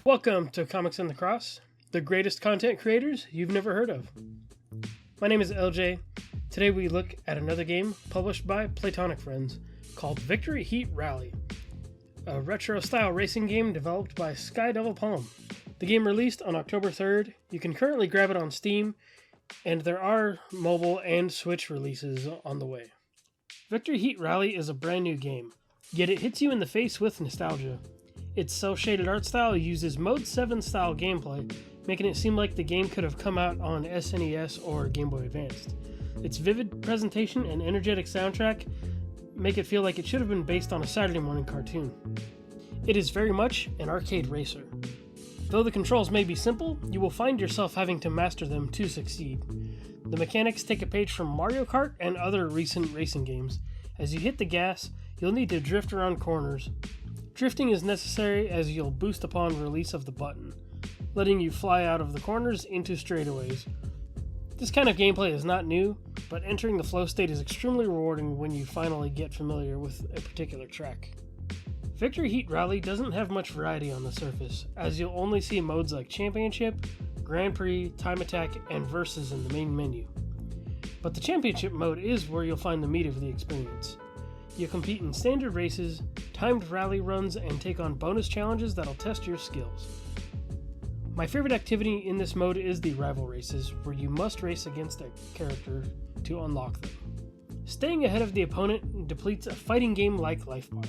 Welcome to Comics on the Cross, the greatest content creators you've never heard of. My name is LJ. Today we look at another game published by Playtonic Friends called Victory Heat Rally, a retro-style racing game developed by LJthePALADIN. The game released on October 3rd. You can currently grab it on Steam, and there are mobile and Switch releases on the way. Victory Heat Rally is a brand new game, yet it hits you in the face with nostalgia. Its cel-shaded art style uses Mode 7 style gameplay, making it seem like the game could have come out on SNES or Game Boy Advance. Its vivid presentation and energetic soundtrack make it feel like it should have been based on a Saturday morning cartoon. It is very much an arcade racer. Though the controls may be simple, you will find yourself having to master them to succeed. The mechanics take a page from Mario Kart and other recent racing games. As you hit the gas, you'll need to drift around corners. Drifting is necessary as you'll boost upon release of the button, letting you fly out of the corners into straightaways. This kind of gameplay is not new, but entering the flow state is extremely rewarding when you finally get familiar with a particular track. Victory Heat Rally doesn't have much variety on the surface, as you'll only see modes like Championship, Grand Prix, Time Attack, and Versus in the main menu. But the Championship mode is where you'll find the meat of the experience. You compete in standard races, timed rally runs, and take on bonus challenges that'll test your skills. My favorite activity in this mode is the rival races, where you must race against a character to unlock them. Staying ahead of the opponent depletes a fighting game-like life bar.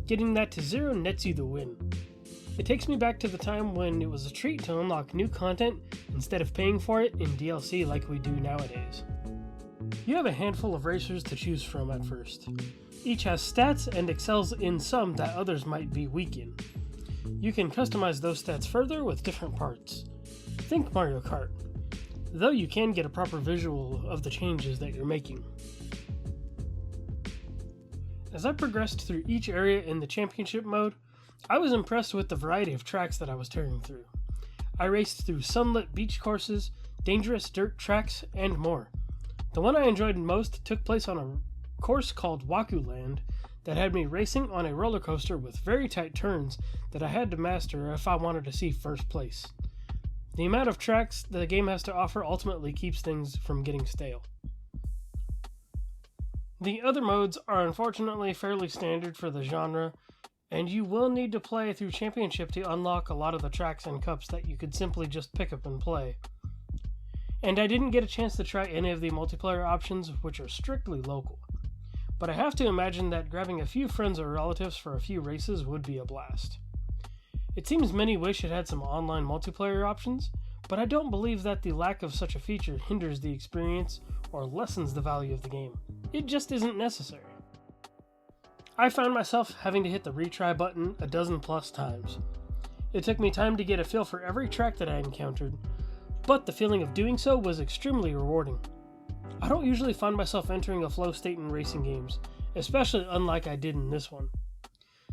Getting that to 0 nets you the win. It takes me back to the time when it was a treat to unlock new content instead of paying for it in DLC like we do nowadays. You have a handful of racers to choose from at first. Each has stats and excels in some that others might be weak in. You can customize those stats further with different parts. Think Mario Kart, though you can get a proper visual of the changes that you're making. As I progressed through each area in the Championship mode, I was impressed with the variety of tracks that I was tearing through. I raced through sunlit beach courses, dangerous dirt tracks, and more. The one I enjoyed most took place on a course called Waku Land that had me racing on a roller coaster with very tight turns that I had to master if I wanted to see first place. The amount of tracks the game has to offer ultimately keeps things from getting stale. The other modes are unfortunately fairly standard for the genre, and you will need to play through Championship to unlock a lot of the tracks and cups that you could simply just pick up and play. And I didn't get a chance to try any of the multiplayer options, which are strictly local. But I have to imagine that grabbing a few friends or relatives for a few races would be a blast. It seems many wish it had some online multiplayer options, but I don't believe that the lack of such a feature hinders the experience or lessens the value of the game. It just isn't necessary. I found myself having to hit the retry button a dozen plus times. It took me time to get a feel for every track that I encountered, but the feeling of doing so was extremely rewarding. I don't usually find myself entering a flow state in racing games, especially unlike I did in this one.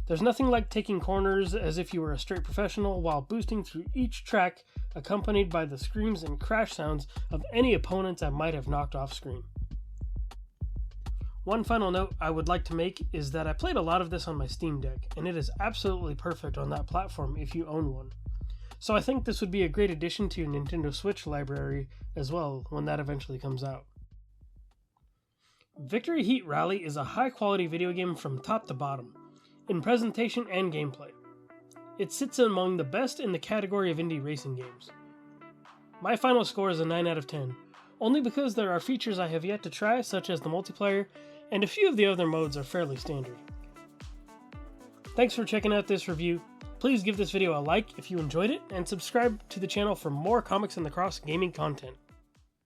There's nothing like taking corners as if you were a straight professional while boosting through each track, accompanied by the screams and crash sounds of any opponents I might have knocked off screen. One final note I would like to make is that I played a lot of this on my Steam Deck, and it is absolutely perfect on that platform if you own one. So I think this would be a great addition to your Nintendo Switch library as well when that eventually comes out. Victory Heat Rally is a high-quality video game from top to bottom, in presentation and gameplay. It sits among the best in the category of indie racing games. My final score is a 9 out of 10, only because there are features I have yet to try, such as the multiplayer, and a few of the other modes are fairly standard. Thanks for checking out this review. Please give this video a like if you enjoyed it, and subscribe to the channel for more Comics on the Cross gaming content.